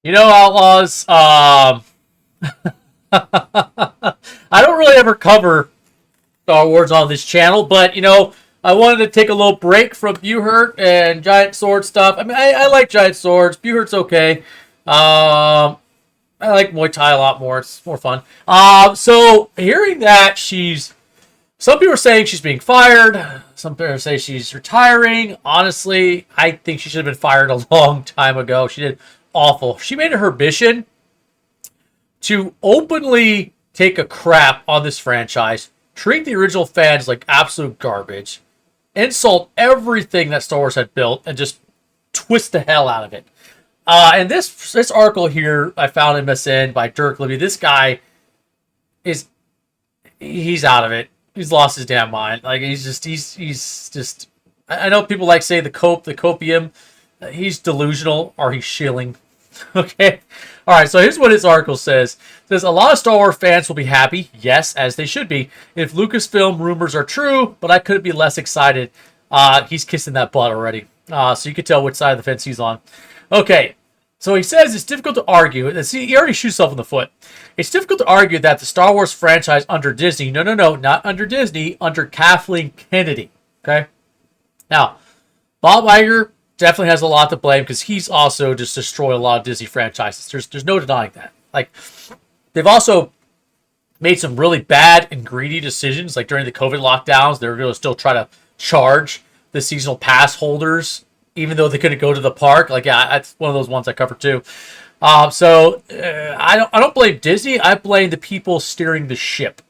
Outlaws, I don't really ever cover Star Wars on this channel, but I wanted to take a little break from Buhurt and giant sword stuff. I mean, I like giant swords. Buhurt's okay. I like Muay Thai a lot more. It's more fun. So hearing that some people are saying she's being fired. Some people say she's retiring. Honestly, I think she should have been fired a long time ago. She did awful. She made it her mission to openly take a crap on this franchise, treat the original fans like absolute garbage, insult everything that Star Wars had built, and just twist the hell out of it. And this article here I found in MSN by Dirk Libby. This guy he's out of it. He's lost his damn mind. Like he's just. I know people like say the copium. He's delusional or he's shilling. Okay. All right. So here's what his article says. It says a lot of Star Wars fans will be happy. Yes, as they should be. If Lucasfilm rumors are true, but I couldn't be less excited. He's kissing that butt already. So you can tell which side of the fence he's on. Okay, so he says it's difficult to argue. See, he already shoots himself in the foot. It's difficult to argue that the Star Wars franchise under Disney, no, not under Disney, under Kathleen Kennedy. Okay? Now, Bob Iger definitely has a lot to blame because he's also just destroyed a lot of Disney franchises. There's no denying that. Like, they've also made some really bad and greedy decisions. Like during the COVID lockdowns, they were going to still try to charge the seasonal pass holders even though they couldn't go to the park. Like, yeah, that's one of those ones I covered too. I don't blame Disney. I blame the people steering the ship.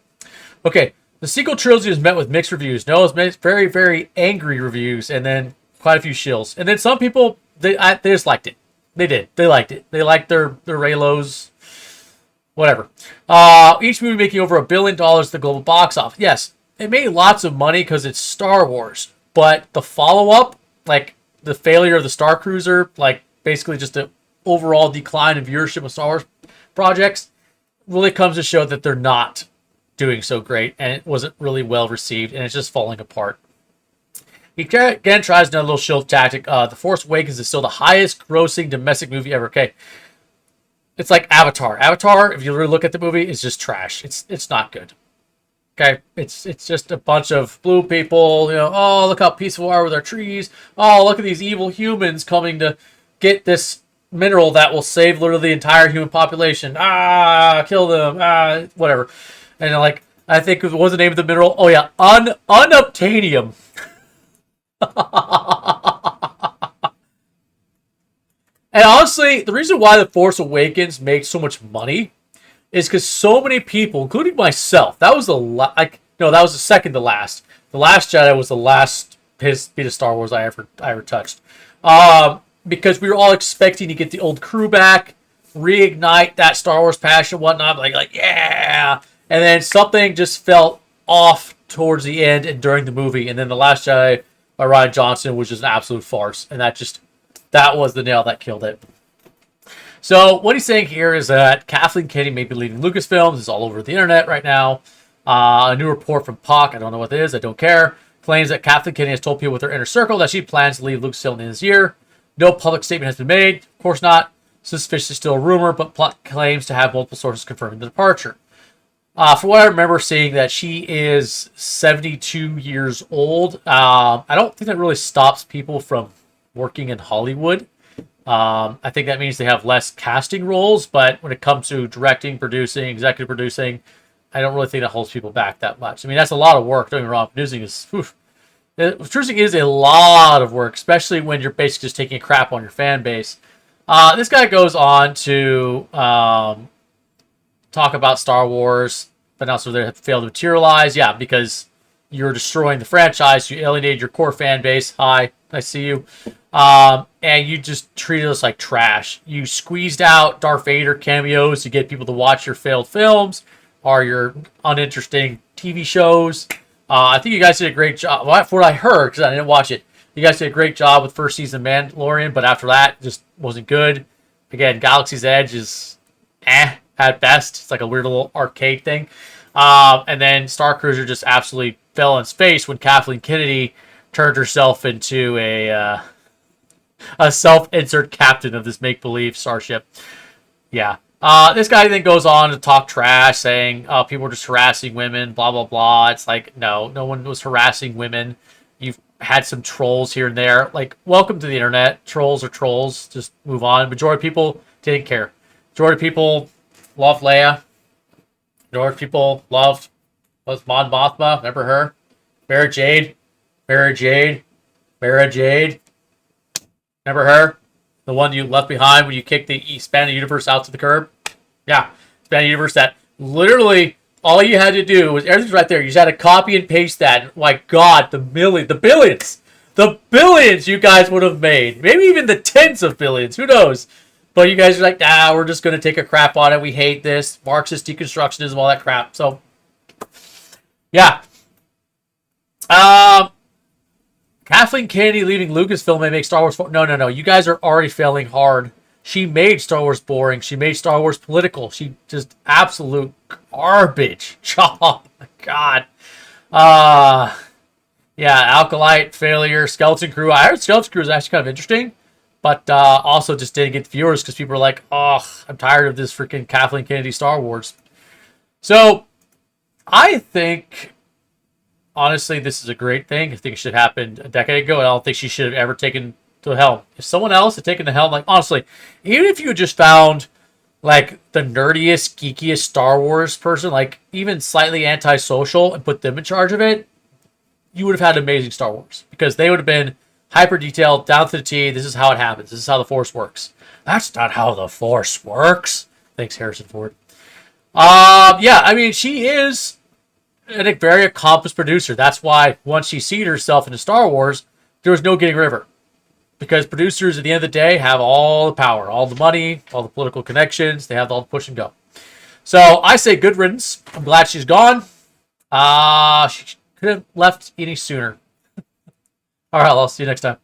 Okay, the sequel trilogy was met with mixed reviews. No, it's met very, very angry reviews, and then quite a few shills. And then some people they just liked it. They did. They liked it. They liked their Raylos. Whatever. Each movie making over $1 billion at the global box office. Yes, it made lots of money because it's Star Wars. But the follow-up, like the failure of the Star Cruiser, like basically just an overall decline in viewership of Star Wars projects, really comes to show that they're not doing so great, and it wasn't really well received, and it's just falling apart. He again tries another little shield tactic. The Force Awakens is still the highest grossing domestic movie ever. Okay, it's like Avatar. Avatar, if you really look at the movie, is just trash. It's not good. Okay, it's just a bunch of blue people, oh, look how peaceful we are with our trees. Oh, look at these evil humans coming to get this mineral that will save literally the entire human population. Kill them. Whatever. And I think what was the name of the mineral? Oh yeah, unobtainium. And honestly, the reason why The Force Awakens makes so much money is because so many people, including myself, that was that was the second to last. The Last Jedi was the last bit of Star Wars I ever touched. Because we were all expecting to get the old crew back, reignite that Star Wars passion and whatnot, like yeah. And then something just felt off towards the end and during the movie, and then The Last Jedi by Rian Johnson was just an absolute farce, and that was the nail that killed it. So what he's saying here is that Kathleen Kennedy may be leaving Lucasfilms. It's all over the internet right now. A new report from POC, I don't know what it is, I don't care, claims that Kathleen Kennedy has told people with her inner circle that she plans to leave Lucasfilm in this year. No public statement has been made. Of course not. Suspicion is still a rumor, but plot claims to have multiple sources confirming the departure. From what I remember seeing, that she is 72 years old. I don't think that really stops people from working in Hollywood. I think that means they have less casting roles, but when it comes to directing, producing, executive producing, I don't really think that holds people back that much. I mean, that's a lot of work. Don't get me wrong. Producing is a lot of work, especially when you're basically just taking a crap on your fan base. This guy goes on to talk about Star Wars, but also they have failed to materialize. Yeah, because you're destroying the franchise. You alienated your core fan base. Hi, I see you. And you just treated us like trash. You squeezed out Darth Vader cameos to get people to watch your failed films or your uninteresting TV shows. I think you guys did a great job. Well, for what I heard, because I didn't watch it, you guys did a great job with first season Mandalorian, but after that, it just wasn't good. Again, Galaxy's Edge is at best. It's like a weird little arcade thing. And then Star Cruiser just absolutely fell on its face when Kathleen Kennedy turned herself into a self-insert captain of this make-believe starship. Yeah. This guy then goes on to talk trash, saying people are just harassing women, blah, blah, blah. It's like, no one was harassing women. You've had some trolls here and there. Like, welcome to the internet. Trolls are trolls. Just move on. Majority of people didn't care. Majority of people loved Leia. Majority of people loved was Mon Mothma. Remember her? Mara Jade. Mara Jade. Mara Jade. Remember her? The one you left behind when you kicked the expanded universe out to the curb? Yeah. Expanded universe that literally all you had to do was everything's right there. You just had to copy and paste that. My God, the billions you guys would have made. Maybe even the tens of billions. Who knows? But you guys are like, nah, we're just going to take a crap on it. We hate this. Marxist deconstructionism, all that crap. So, yeah. Kathleen Kennedy leaving Lucasfilm may make Star Wars... No. You guys are already failing hard. She made Star Wars boring. She made Star Wars political. She just absolute garbage. Oh, my God. Yeah, Alkalite, failure, Skeleton Crew. I heard Skeleton Crew is actually kind of interesting. But also just didn't get the viewers because people are like, oh, I'm tired of this freaking Kathleen Kennedy Star Wars. So, I think... Honestly, this is a great thing. I think it should have happened a decade ago. I don't think she should have ever taken the helm. If someone else had taken the helm, like, honestly, even if you just found, like, the nerdiest, geekiest Star Wars person, like, even slightly antisocial, and put them in charge of it, you would have had amazing Star Wars. Because they would have been hyper detailed, down to the T. This is how it happens. This is how the Force works. That's not how the Force works. Thanks, Harrison Ford. Yeah, I mean, she is a very accomplished producer. That's why once she seeded herself into Star Wars, there was no getting rid of her. Because producers at the end of the day have all the power, all the money, all the political connections. They have all the push and go. So I say good riddance. I'm glad she's gone. She could have left any sooner. All right, I'll see you next time.